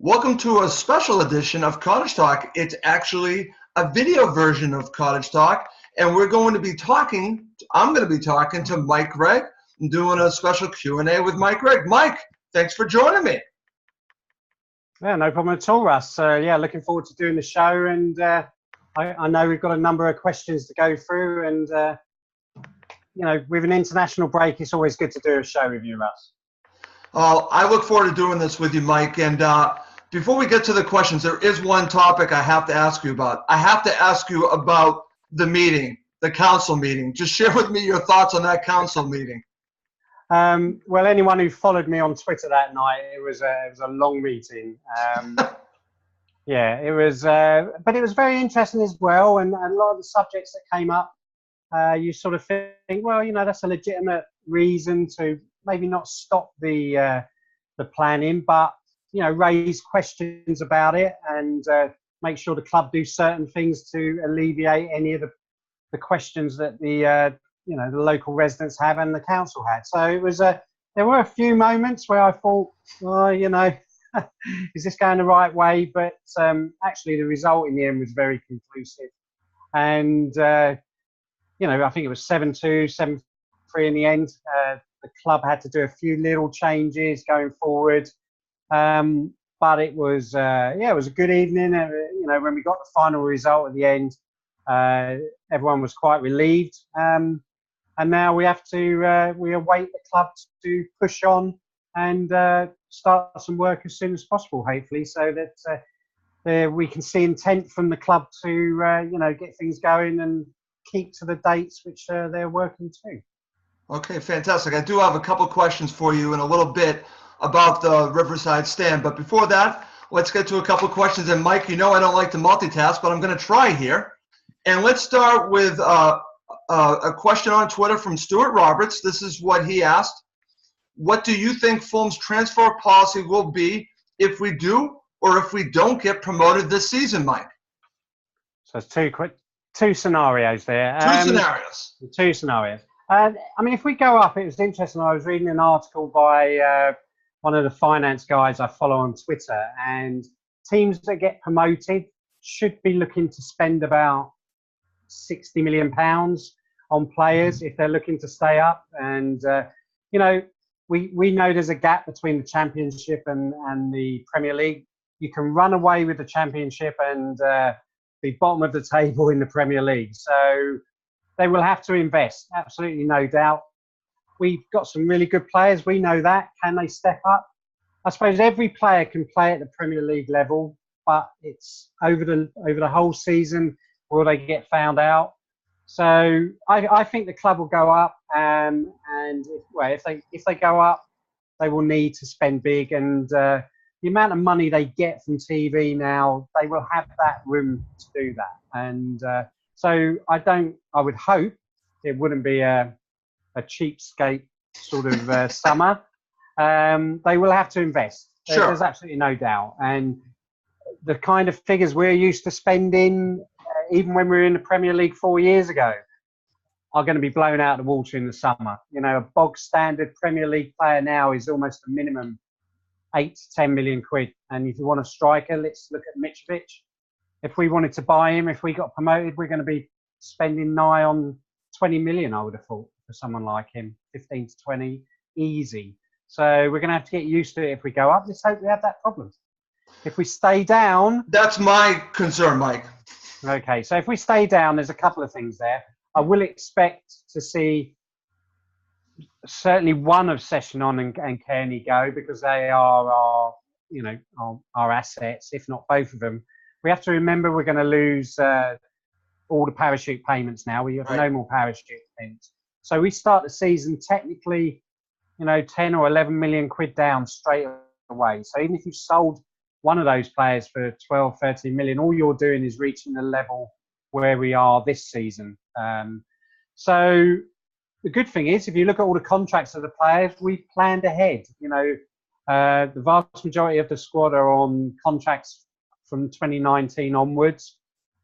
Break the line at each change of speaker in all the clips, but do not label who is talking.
Welcome to a special edition of Cottage Talk. It's actually a video version of Cottage Talk, and I'm going to be talking to Mike Gregg and doing a special Q&A with Mike Gregg. Mike, thanks for joining me.
Yeah, no problem at all, Russ. Yeah, looking forward to doing the show, and I know we've got a number of questions to go through, and you know, with an international break, it's always good to do a show with you, Russ.
I look forward to doing this with you, Mike. And before we get to the questions, there is one topic I have to ask you about. I have to ask you about the meeting, the council meeting. Just share with me your thoughts on that council meeting.
Well, anyone who followed me on Twitter that night, it was a long meeting. Yeah, it was, but it was very interesting as well. And a lot of the subjects that came up, you sort of think, well, you know, that's a legitimate reason to maybe not stop the planning, but you know, raise questions about it and make sure the club do certain things to alleviate any of the questions that the you know, the local residents have and the council had. So it was there were a few moments where I thought, well, you know, is this going the right way? But actually, the result in the end was very conclusive, and you know, I think it was 7-2, 7-3 in the end. The club had to do a few little changes going forward, but it was yeah, it was a good evening. You know, when we got the final result at the end, everyone was quite relieved. And now we have to we await the club to push on and start some work as soon as possible, hopefully, so that we can see intent from the club to you know, get things going and keep to the dates which they're working to.
Okay, fantastic. I do have a couple questions for you in a little bit about the Riverside stand, but before that, let's get to a couple questions. And Mike, you know I don't like to multitask, but I'm going to try here. And let's start with a question on Twitter from Stuart Roberts. This is what he asked. What do you think Fulham's transfer policy will be if we do or if we don't get promoted this season, Mike?
So it's two scenarios there. Two scenarios. I mean, if we go up, it was interesting. I was reading an article by one of the finance guys I follow on Twitter, and teams that get promoted should be looking to spend about £60 million on players if they're looking to stay up. And you know, we know there's a gap between the Championship and the Premier League. You can run away with the Championship and be bottom of the table in the Premier League. So they will have to invest, absolutely no doubt. We've got some really good players. We know that. Can they step up? I suppose every player can play at the Premier League level, but it's over the whole season, will they get found out? So I think the club will go up, and if they go up, they will need to spend big, and the amount of money they get from TV now, they will have that room to do that. And so I would hope it wouldn't be a cheapskate sort of summer. They will have to invest.
Sure.
There's absolutely no doubt. And the kind of figures we're used to spending, even when we were in the Premier League 4 years ago, are going to be blown out of the water in the summer. You know, a bog standard Premier League player now is almost a minimum 8 to 10 million quid. And if you want a striker, let's look at Mitrovic. If we wanted to buy him, if we got promoted, we're going to be spending nigh on 20 million, I would have thought, for someone like him. 15 to 20, easy. So we're going to have to get used to it if we go up. Let's hope we have that problem. If we stay down...
That's my concern, Mike.
Okay, so if we stay down, there's a couple of things there. I will expect to see certainly one of Sessionon and Kearney go, because they are our, you know, our assets, if not both of them. We have to remember we're going to lose all the parachute payments now. We have no more parachute payments. So we start the season technically, you know, 10 or 11 million quid down straight away. So even if you sold one of those players for 12, 13 million, all you're doing is reaching the level where we are this season. So the good thing is, if you look at all the contracts of the players, we've planned ahead. You know, the vast majority of the squad are on contracts from 2019 onwards.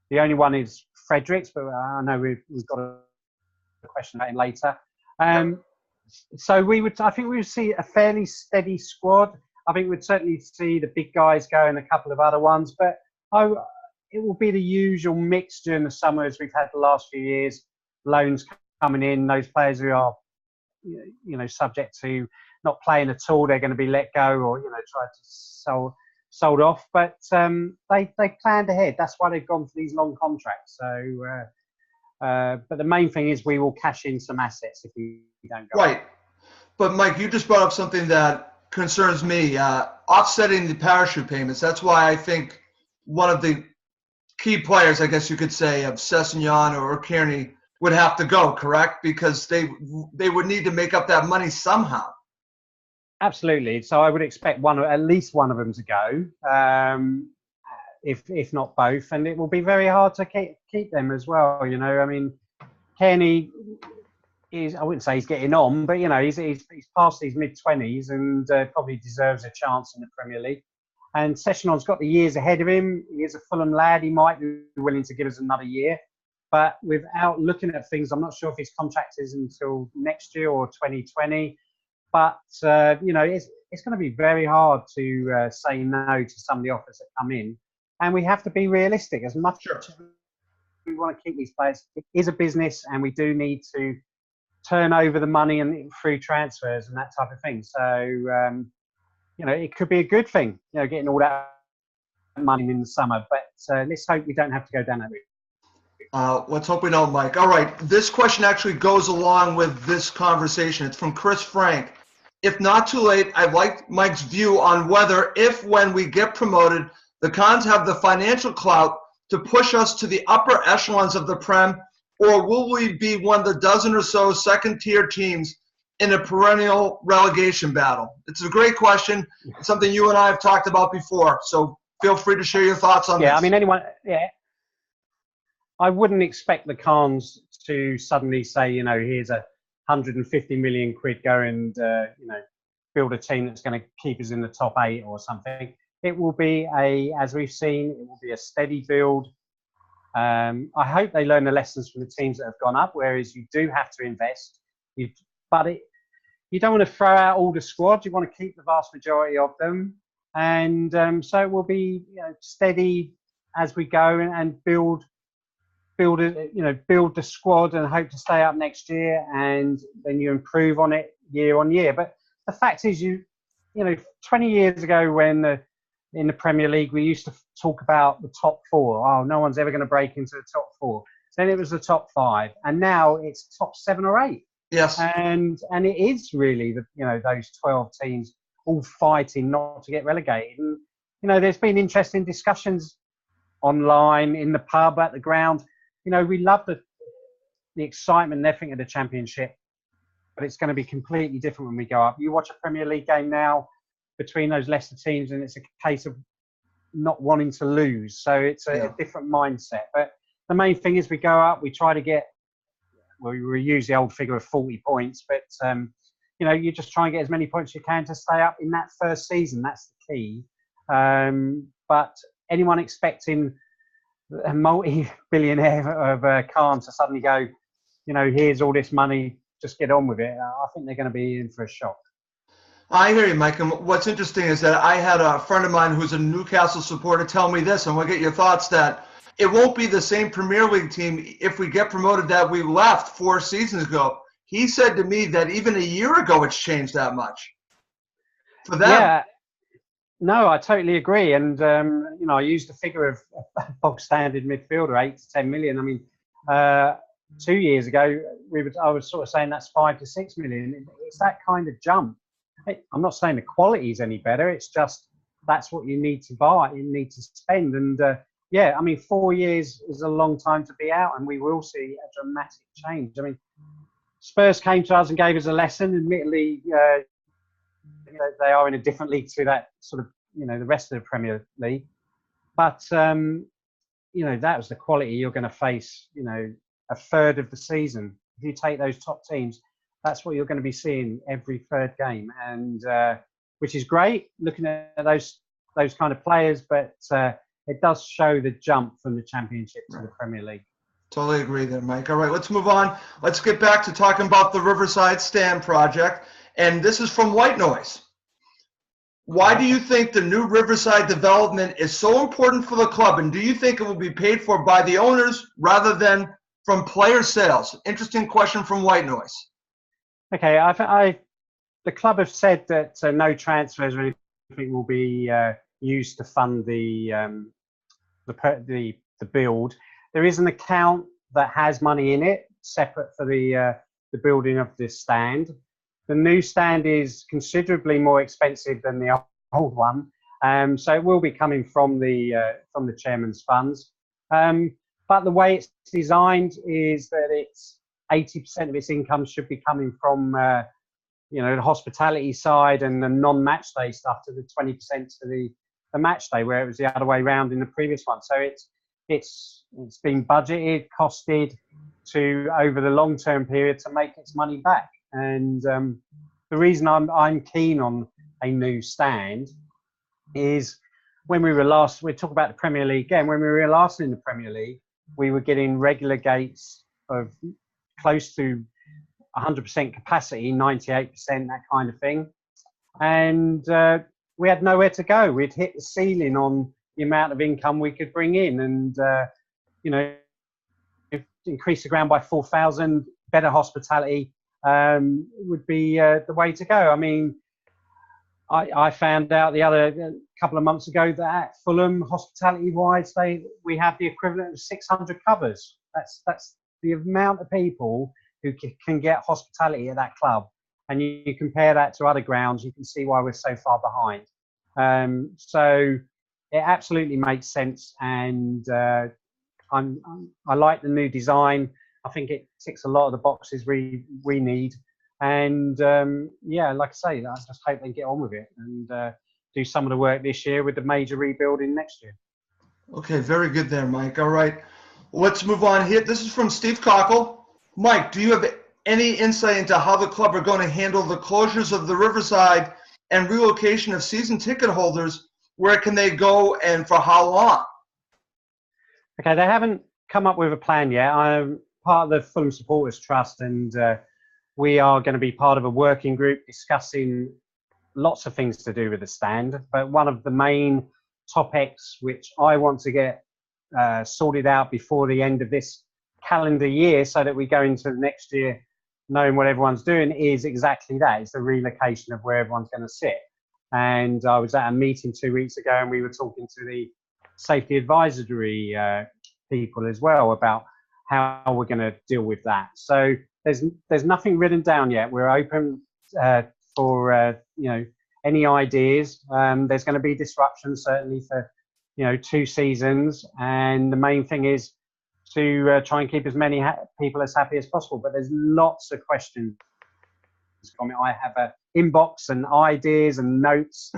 The only one is Fredericks, but I know we've got a question about him later. So I think we would see a fairly steady squad. I think we'd certainly see the big guys go and a couple of other ones, but it will be the usual mix during the summer as we've had the last few years. Loans coming in, those players who are, subject to not playing at all, they're going to be let go or, try to sold off. But they planned ahead. That's why they've gone for these long contracts. So, but the main thing is we will cash in some assets if we don't go.
Right. But Mike, you just brought up something that concerns me, offsetting the parachute payments. That's why I think one of the key players, I guess you could say, of Sessegnon or Kearney would have to go, correct? Because they would need to make up that money somehow.
Absolutely. So I would expect at least one of them to go, if not both, and it will be very hard to keep them as well. I mean, Kearney is, I wouldn't say he's getting on, but he's past his mid-20s and probably deserves a chance in the Premier League. And Sessegnon's got the years ahead of him. He is a Fulham lad. He might be willing to give us another year. But without looking at things, I'm not sure if his contract is until next year or 2020. But, it's going to be very hard to say no to some of the offers that come in. And we have to be realistic. As much as we want to keep these players, it is a business and we do need to turn over the money and through transfers and that type of thing. So, it could be a good thing, getting all that money in the summer. But let's hope we don't have to go down that route.
Let's hope we don't, Mike. All right. This question actually goes along with this conversation. It's from Chris Frank. If not too late, I'd like Mike's view on whether, when we get promoted, the Cons have the financial clout to push us to the upper echelons of the Prem, or will we be one of the dozen or so second-tier teams in a perennial relegation battle? It's a great question. It's something you and I have talked about before, so feel free to share your thoughts on this.
I mean, I wouldn't expect the Cons to suddenly say, here's 150 million quid, go and, build a team that's going to keep us in the top 8 or something. It will be as we've seen, it will be a steady build. I hope they learn the lessons from the teams that have gone up, whereas you do have to invest. You don't want to throw out all the squad. You want to keep the vast majority of them. And so it will be steady as we go and build the squad and hope to stay up next year, and then you improve on it year on year. But the fact is, 20 years ago when in the Premier League we used to talk about the top 4. Oh, no one's ever going to break into the top 4. Then it was the top 5, and now it's top 7 or 8.
Yes.
And it is really those 12 teams all fighting not to get relegated. And there's been interesting discussions online, in the pub, at the ground. We love the excitement and everything of the Championship, but it's going to be completely different when we go up. You watch a Premier League game now between those Leicester teams, and it's a case of not wanting to lose. So it's a different mindset. But the main thing is we go up, we try to get, we use the old figure of 40 points, but you just try and get as many points as you can to stay up in that first season. That's the key. But anyone expecting a multi-billionaire of Khan to suddenly go, here's all this money, just get on with it, I think they're going to be in for a shock.
I hear you, Mike. And what's interesting is that I had a friend of mine who's a Newcastle supporter tell me this, and we'll get your thoughts, that it won't be the same Premier League team if we get promoted that we left 4 seasons ago. He said to me that even a year ago it's changed that much for them.
Yeah. No, I totally agree. And, I used the figure of bog standard midfielder, 8 to 10 million. I mean, 2 years ago, I was sort of saying that's 5 to 6 million. It's that kind of jump. I'm not saying the quality is any better. It's just that's what you need to buy, you need to spend. And, 4 years is a long time to be out, and we will see a dramatic change. I mean, Spurs came to us and gave us a lesson. Admittedly, they are in a different league to that sort of, the rest of the Premier League. But, that was the quality you're going to face, a third of the season. If you take those top teams, that's what you're going to be seeing every third game. And which is great, looking at those kind of players. But it does show the jump from the Championship to the Premier League.
Totally agree there, Mike. All right, let's move on. Let's get back to talking about the Riverside Stand project. And this is from White Noise. Why do you think the new Riverside development is so important for the club? And do you think it will be paid for by the owners rather than from player sales? Interesting question from White Noise.
Okay, the club have said that no transfers or anything will be used to fund the build. There is an account that has money in it, separate for the building of this stand. The new stand is considerably more expensive than the old one, so it will be coming from the chairman's funds. But the way it's designed is that it's 80% of its income should be coming from the hospitality side and the non-match day stuff to the 20% to the match day, where it was the other way around in the previous one. So it's been budgeted, costed to over the long-term period to make its money back. And the reason I'm keen on a new stand is when we talk about the Premier League again, when we were last in the Premier League, we were getting regular gates of close to 100% capacity, 98%, that kind of thing. And we had nowhere to go. We'd hit the ceiling on the amount of income we could bring in. And, increase the ground by 4,000, better hospitality would be the way to go. I mean, I found out a couple of months ago that at Fulham, hospitality-wise, we have the equivalent of 600 covers. That's the amount of people who can get hospitality at that club. And you compare that to other grounds, you can see why we're so far behind. So it absolutely makes sense, and I like the new design. I think it ticks a lot of the boxes we need. And like I say, I just hope they get on with it and do some of the work this year with the major rebuilding next year.
Okay, very good there, Mike. All right, let's move on here. This is from Steve Cockle. Mike, do you have any insight into how the club are going to handle the closures of the Riverside and relocation of season ticket holders? Where can they go and for how long?
Okay, they haven't come up with a plan yet. I'm part of the Fulham Supporters Trust, and we are going to be part of a working group discussing lots of things to do with the stand. But one of the main topics which I want to get sorted out before the end of this calendar year, so that we go into the next year knowing what everyone's doing, is exactly that. It's the relocation of where everyone's going to sit. And I was at a meeting 2 weeks ago, and we were talking to the safety advisory people as well about how we're going to deal with that. So there's nothing written down yet. We're open for any ideas. There's going to be disruption certainly for 2 seasons, and the main thing is to try and keep as many people as happy as possible. But there's lots of questions. I have an inbox and ideas and notes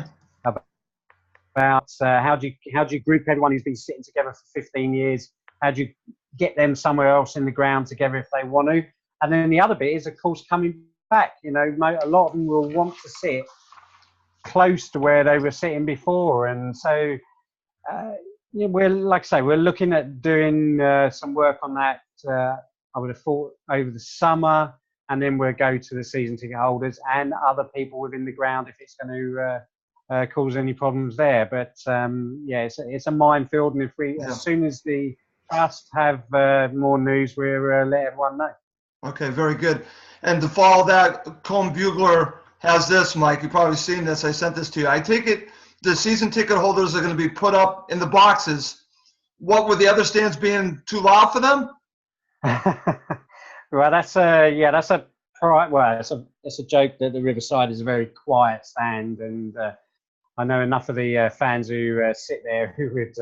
about how do you group everyone who's been sitting together for 15 years? How do you get them somewhere else in the ground together if they want to? And then the other bit is, of course, coming back. A lot of them will want to sit close to where they were sitting before, and so we're looking at doing some work on that. I would have thought over the summer, and then we'll go to the season ticket holders and other people within the ground if it's going to cause any problems there. But it's a minefield, and as soon as the trust have more news, we'll let everyone know.
Okay, very good. And to follow that, Combe Bugler has this, Mike. You've probably seen this. I sent this to you. I take it the season ticket holders are going to be put up in the boxes. What, were the other stands being too loud for them?
Well, that's a joke that the Riverside is a very quiet stand, and I know enough of the fans who sit there who would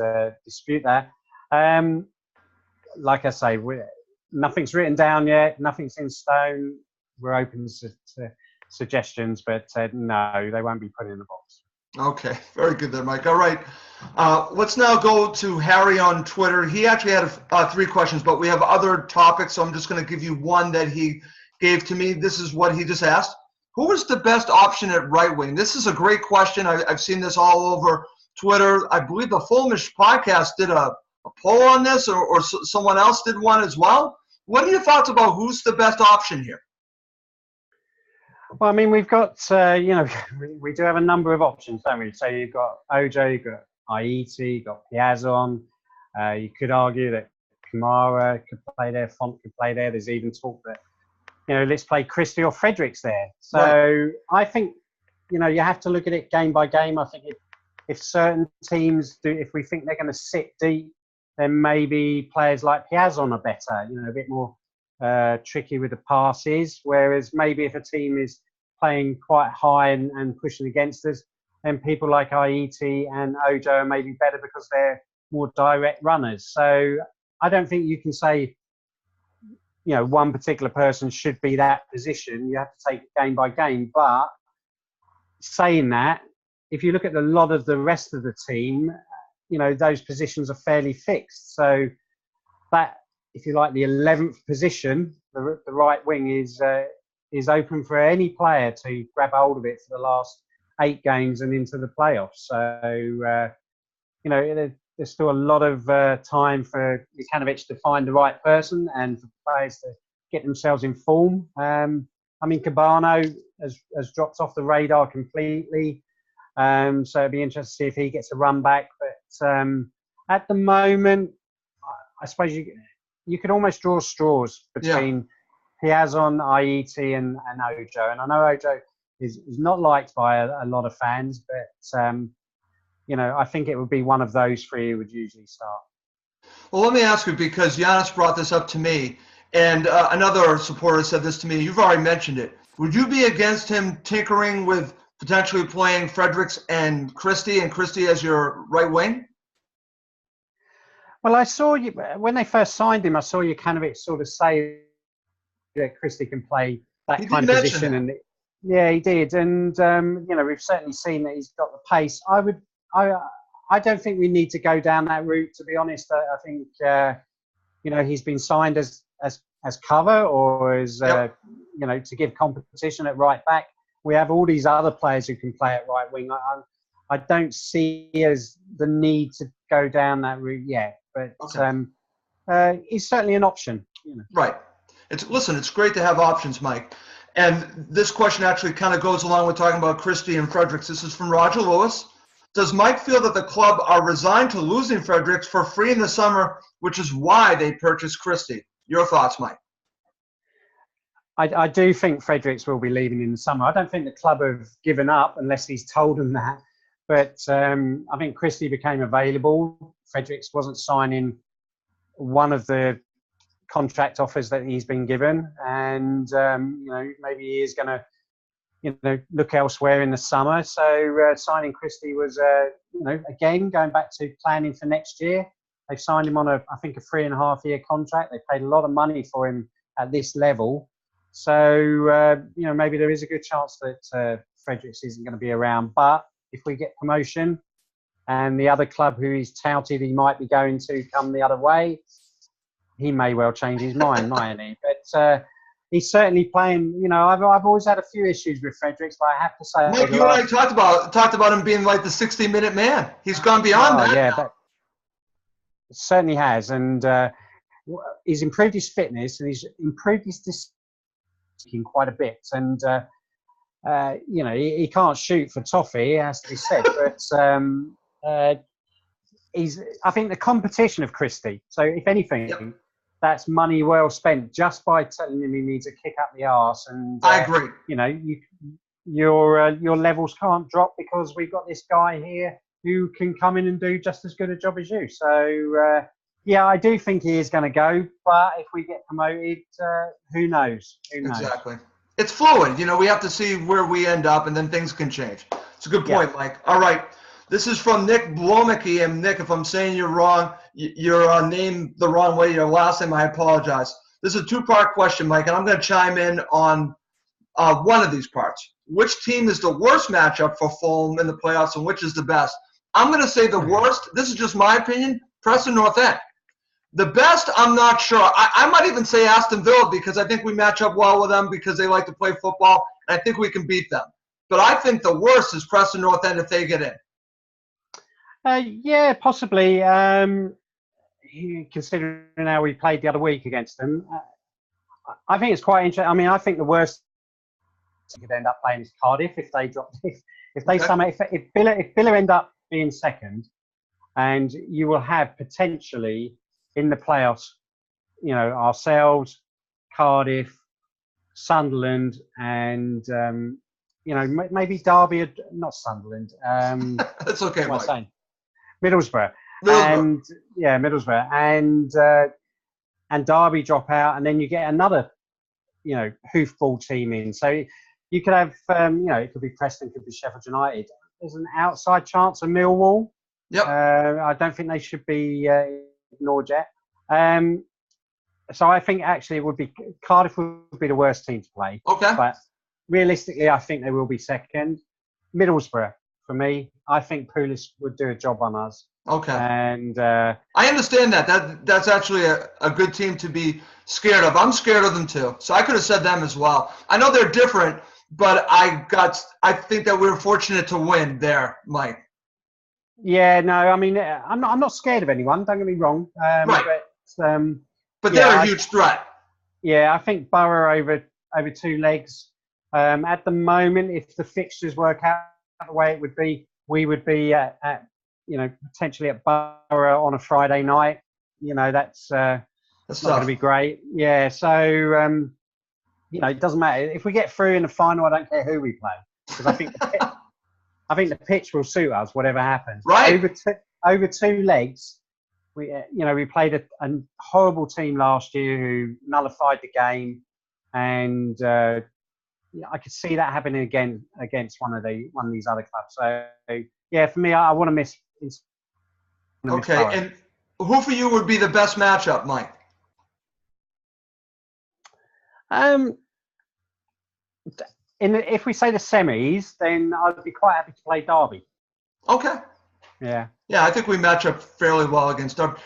dispute that. Like I say, nothing's written down yet, nothing's in stone. We're open to suggestions, but no, they won't be put in the box.
Okay, very good there, Mike. All right, let's now go to Harry on Twitter. He actually had 3 questions, but we have other topics, so I'm just going to give you one that he gave to me. This is what he just asked. Who is the best option at right wing? This is a great question. I've seen this all over Twitter. I believe the Fulhamish podcast did a poll on this, or someone else did one as well. What are your thoughts about who's the best option here?
Well, I mean, we've got, we do have a number of options, don't we? So you've got Ojo, you've got Aiti, you've got Piazon. You could argue that Kamara could play there, Font could play there. There's even talk that, let's play Christie or Fredericks there. So right. I think, you have to look at it game by game. I think if certain teams do, if we think they're going to sit deep, then maybe players like Piazon are better, a bit more tricky with the passes. Whereas maybe if a team is playing quite high and pushing against us, then people like Aiti and Ojo are maybe better because they're more direct runners. So I don't think you can say, one particular person should be that position. You have to take it game by game. But saying that, if you look at a lot of the rest of the team, those positions are fairly fixed. So that, if you like, the 11th position, the right wing is open for any player to grab hold of it for the last 8 games and into the playoffs. So, there's still a lot of time for Jokanovic to find the right person and for players to get themselves in form. Cabano has dropped off the radar completely. So it'd be interesting to see if he gets a run back. But at the moment, I suppose you could almost draw straws between Piazon, Aiti, and Ojo. And I know Ojo is not liked by a lot of fans, but I think it would be one of those 3 who would usually start.
Well, let me ask you, because Giannis brought this up to me, and another supporter said this to me. You've already mentioned it. Would you be against him tinkering with potentially playing Fredericks and Christie as your right wing?
Well, I saw you when they first signed him. I saw Jokanovic sort of say that Christie can play that kind of position, and yeah, he did. And we've certainly seen that he's got the pace. I don't think we need to go down that route, to be honest. I think he's been signed as cover or as to give competition at right back. We have all these other players who can play at right wing. I don't see as the need to go down that route yet, but he's certainly an option.
Right. It's great to have options, Mike. And this question actually kind of goes along with talking about Christie and Fredericks. This is from Roger Lewis. Does Mike feel that the club are resigned to losing Fredericks for free in the summer, which is why they purchased Christie? Your thoughts, Mike?
I do think Fredericks will be leaving in the summer. I don't think the club have given up unless he's told them that. But I think Christie became available. Fredericks wasn't signing one of the contract offers that he's been given. And, maybe he is going to, look elsewhere in the summer. So signing Christie was, again, going back to planning for next year. They've signed him on I think a 3.5-year contract. They paid a lot of money for him at this level. So, maybe there is a good chance that Fredericks isn't going to be around. But if we get promotion and the other club who he's touted he might be going to come the other way, he may well change his mind, mightn't he? But he's certainly playing. I've always had a few issues with Fredericks, but I have to say,
Mike, you and I talked about him being like the 60-minute man. He's gone beyond that.
Yeah, but it certainly has, and he's improved his fitness and he's improved his decision quite a bit. And he can't shoot for toffee, it has to be said, but I think the competition of Christie. So if anything. That's money well spent just by telling him he needs a kick up the arse. And
I agree.
Your levels can't drop because we've got this guy here who can come in and do just as good a job as you. So I do think he is going to go. But if we get promoted, who knows?
Exactly. It's fluid. We have to see where we end up, and then things can change. It's a good point, Mike. All right. This is from Nick Blomicki. And Nick, if I'm saying you're wrong, your name the wrong way, your last name, I apologize. This is a 2-part question, Mike, and I'm going to chime in on one of these parts. Which team is the worst matchup for Fulham in the playoffs, and which is the best? I'm going to say the worst. This is just my opinion. Preston North End. The best, I'm not sure. I might even say Aston Villa because I think we match up well with them because they like to play football, and I think we can beat them. But I think the worst is Preston North End if they get in.
Possibly. Considering how we played the other week against them, I think it's quite interesting. I mean, I think the worst could end up playing is Cardiff if they drop. If they
Okay.
somehow if Villa end up being second, and you will have potentially in the playoffs, ourselves, Cardiff, Sunderland, and maybe Derby, not Sunderland.
That's okay,
What am I
Mike.
saying? Middlesbrough.
Middlesbrough.
And Derby drop out, and then you get another, hoofball team in. So you could have, it could be Preston, it could be Sheffield United. There's an outside chance of Millwall.
Yep.
I don't think they should be ignored yet. So I think actually it would be Cardiff would be the worst team to play.
Okay.
But realistically, I think they will be second. Middlesbrough, for me, I think Pulis would do a job on us.
Okay.
And
I understand that. That's actually a good team to be scared of. I'm scared of them too. So I could have said them as well. I know they're different, but I think that we were fortunate to win there, Mike.
Yeah, no, I mean, I'm not scared of anyone. Don't get me wrong.
Right. But
yeah,
they're a huge threat.
Yeah, I think Borough over two legs. At the moment, if the fixtures work out the way it would be, we would be at potentially at Borough on a Friday night. That's not going to be great. Yeah, so it doesn't matter if we get through in the final. I don't care who we play, because I think the pitch will suit us, whatever happens.
Right.
Over two legs, we played a horrible team last year who nullified the game, and I could see that happening again against one of these other clubs. So yeah, for me, I want to miss.
Okay, and who for you would be the best matchup, Mike?
If we say the semis, then I'd be quite happy to play Derby.
Okay.
Yeah.
Yeah, I think we match up fairly well against Derby.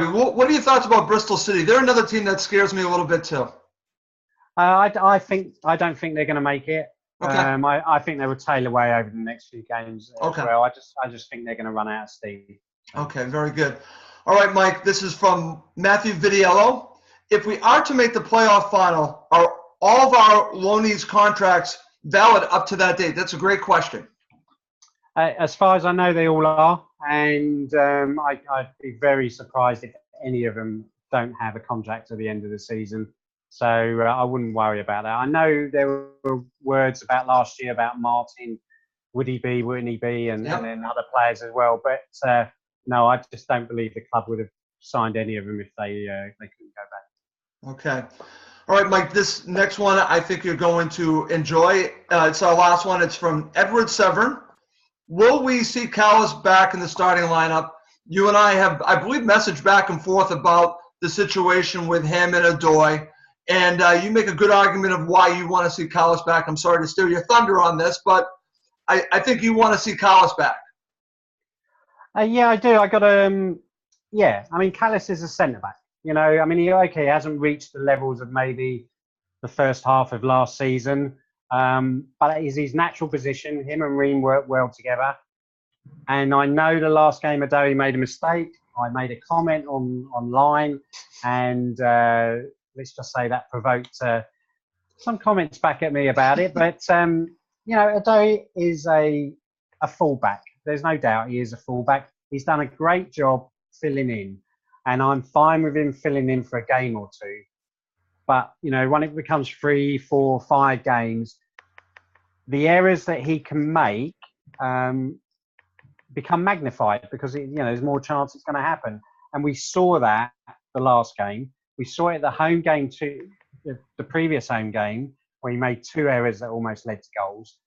What are your thoughts about Bristol City? They're another team that scares me a little bit too.
I don't think they're going to make it.
Okay.
I think they will tail away over the next few games as well. I just think they're going to run out of steam.
Okay, very good. All right, Mike, this is from Matthew Vidiello. If we are to make the playoff final, are all of our loanees' contracts valid up to that date? That's a great question.
As far as I know, they all are. And I'd be very surprised if any of them don't have a contract at the end of the season. So I wouldn't worry about that. I know there were words about last year about Martin. Would he be, wouldn't he be? And then other players as well. But no, I just don't believe the club would have signed any of them if they couldn't go back.
Okay. All right, Mike, this next one I think you're going to enjoy. It's our last one. It's from Edward Severn. Will we see Callis back in the starting lineup? You and I have, I believe, messaged back and forth about the situation with him and Adoy. And you make a good argument of why you want to see Callis back. I'm sorry to steal your thunder on this, but I think you want to see Callis back.
Yeah, I do. I got yeah. I mean, Callis is a centre back. He hasn't reached the levels of maybe the first half of last season, but it is his natural position. Him and Ream work well together. And I know the last game Adoy made a mistake. I made a comment online, and let's just say that provoked some comments back at me about it. But Adoy is a fullback. There's no doubt he is a fullback. He's done a great job filling in, and I'm fine with him filling in for a game or two. But when it becomes 3, 4, 5 games, the errors that he can make become magnified because there's more chance it's going to happen. And we saw that the last game. We saw it the home game too, the previous home game, where he made 2 errors that almost led to goals.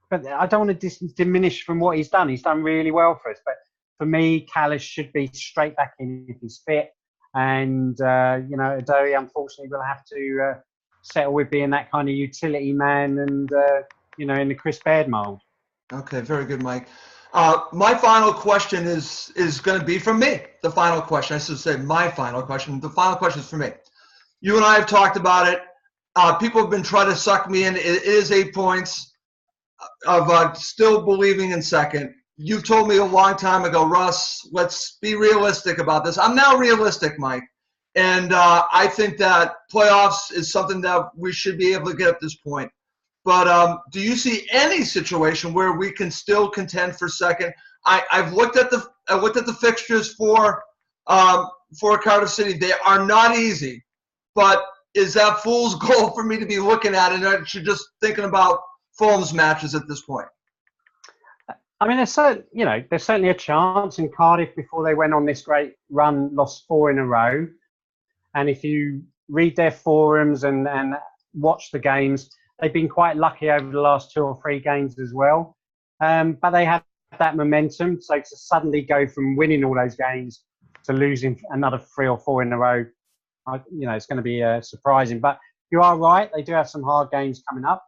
But I don't want to diminish from what he's done. He's done really well for us. But for me, Callis should be straight back in if he's fit. And, Adoy, unfortunately, will have to settle with being that kind of utility man and, in the Chris Baird mould.
Okay, very good, Mike. My final question is going to be from me. The final question. I should say my final question. The final question is for me. You and I have talked about it. People have been trying to suck me in. It is 8 points of still believing in second. You told me a long time ago, Russ, let's be realistic about this. I'm now realistic, Mike. And I think that playoffs is something that we should be able to get at this point. But do you see any situation where we can still contend for second? I've looked at the fixtures for Cardiff City. They are not easy, but is that fool's gold for me to be looking at, and I should just thinking about Fulham's matches at this point?
I mean, there's certainly a chance. In Cardiff, before they went on this great run, lost 4 in a row. And if you read their forums and watch the games, they've been quite lucky over the last 2 or 3 games as well. But they have that momentum. So to suddenly go from winning all those games to losing another 3 or 4 in a row, it's going to be surprising. But you are right. They do have some hard games coming up.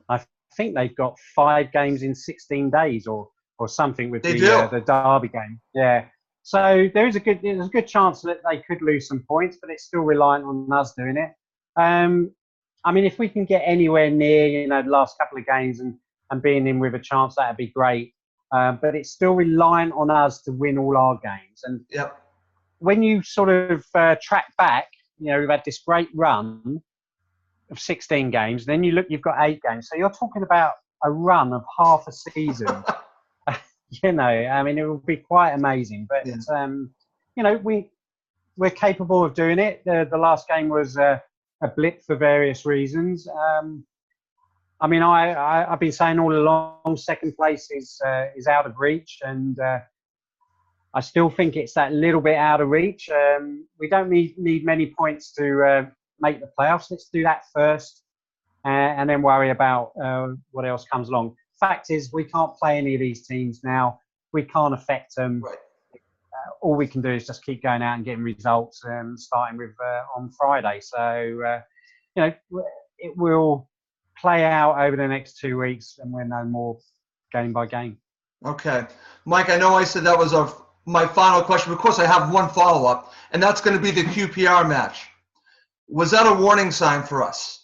I think they've got 5 games in 16 days or something with the Derby game. Yeah. So there's a good chance that they could lose some points, but it's still reliant on us doing it. I mean, if we can get anywhere near, the last couple of games and being in with a chance, that'd be great. But it's still reliant on us to win all our games. And when you sort of track back, we've had this great run of 16 games. Then you look, you've got 8 games. So you're talking about a run of half a season. I mean, it would be quite amazing. But, we're capable of doing it. The last game was a blip for various reasons. I mean, I've been saying all along, second place is out of reach. And I still think it's that little bit out of reach. We don't need many points to make the playoffs. Let's do that first and then worry about what else comes along. Fact is, we can't play any of these teams now. We can't affect them.
Right.
All we can do is just keep going out and getting results, starting with on Friday. So, it will play out over the next 2 weeks, and we'll know more game by game.
Okay. Mike, I know I said that was my final question. Of course, I have one follow-up, and that's going to be the QPR match. Was that a warning sign for us?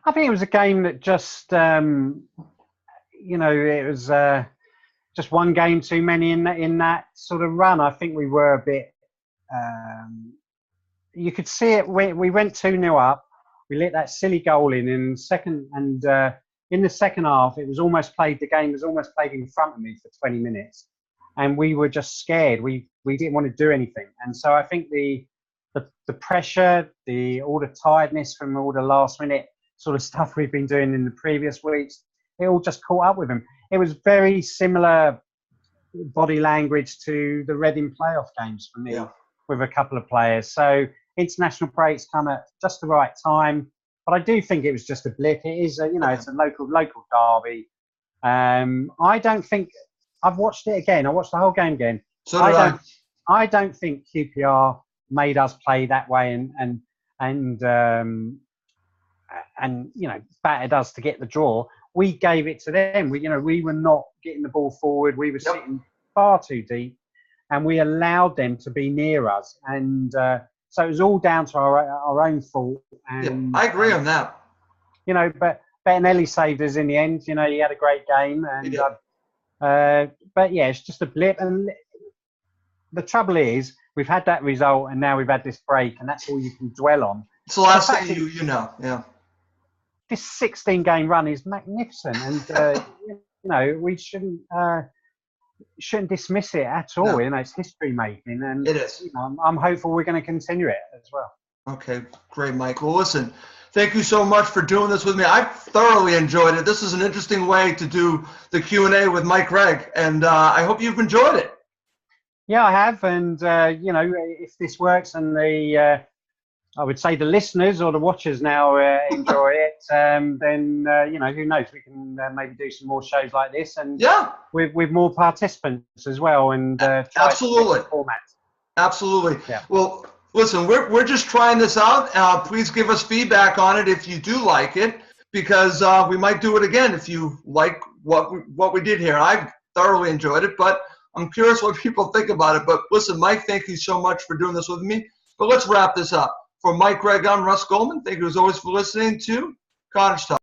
I think it was a game that just, it was just one game too many in that sort of run. I think we were a bit, you could see it. We went 2-0 up. We let that silly goal in the second half, the game was almost played in front of me for 20 minutes. And we were just scared. We didn't want to do anything. And so I think the pressure, all the tiredness from all the last minute sort of stuff we've been doing in the previous weeks, it all just caught up with him. It was very similar body language to the Reading playoff games for me, with a couple of players. So international breaks come at just the right time. But I do think it was just a blip. It is, it's a local derby. I don't think I've watched it again. I watched the whole game again.
So did I.
I don't think QPR made us play that way and battered us to get the draw. We gave it to them. We were not getting the ball forward. We were sitting far too deep, and we allowed them to be near us. And so it was all down to our own fault. And
I agree on that.
But Bettinelli saved us in the end. He had a great game. And but yeah, it's just a blip. And the trouble is, we've had that result, and now we've had this break, and that's all you can dwell on.
It's the last thing you know. Yeah.
This 16-game run is magnificent, and we shouldn't dismiss it at all.
No.
It's history making, and
it is.
I'm hopeful we're going to continue it as well.
Okay, great, Mike. Well, listen, thank you so much for doing this with me. I thoroughly enjoyed it. This is an interesting way to do the Q&A with Mike Gregg, and I hope you've enjoyed it.
Yeah, I have, and if this works, and I would say the listeners or the watchers now enjoy it, then who knows? We can maybe do some more shows like this, and with more participants as well, and
absolutely
formats.
Absolutely.
Yeah.
Well, listen, we're just trying this out. Please give us feedback on it if you do like it, because we might do it again if you like what we did here. I thoroughly enjoyed it, but I'm curious what people think about it. But listen, Mike, thank you so much for doing this with me. But let's wrap this up. For Mike Gregg, I'm Russ Goldman. Thank you as always for listening to Cottage Talk.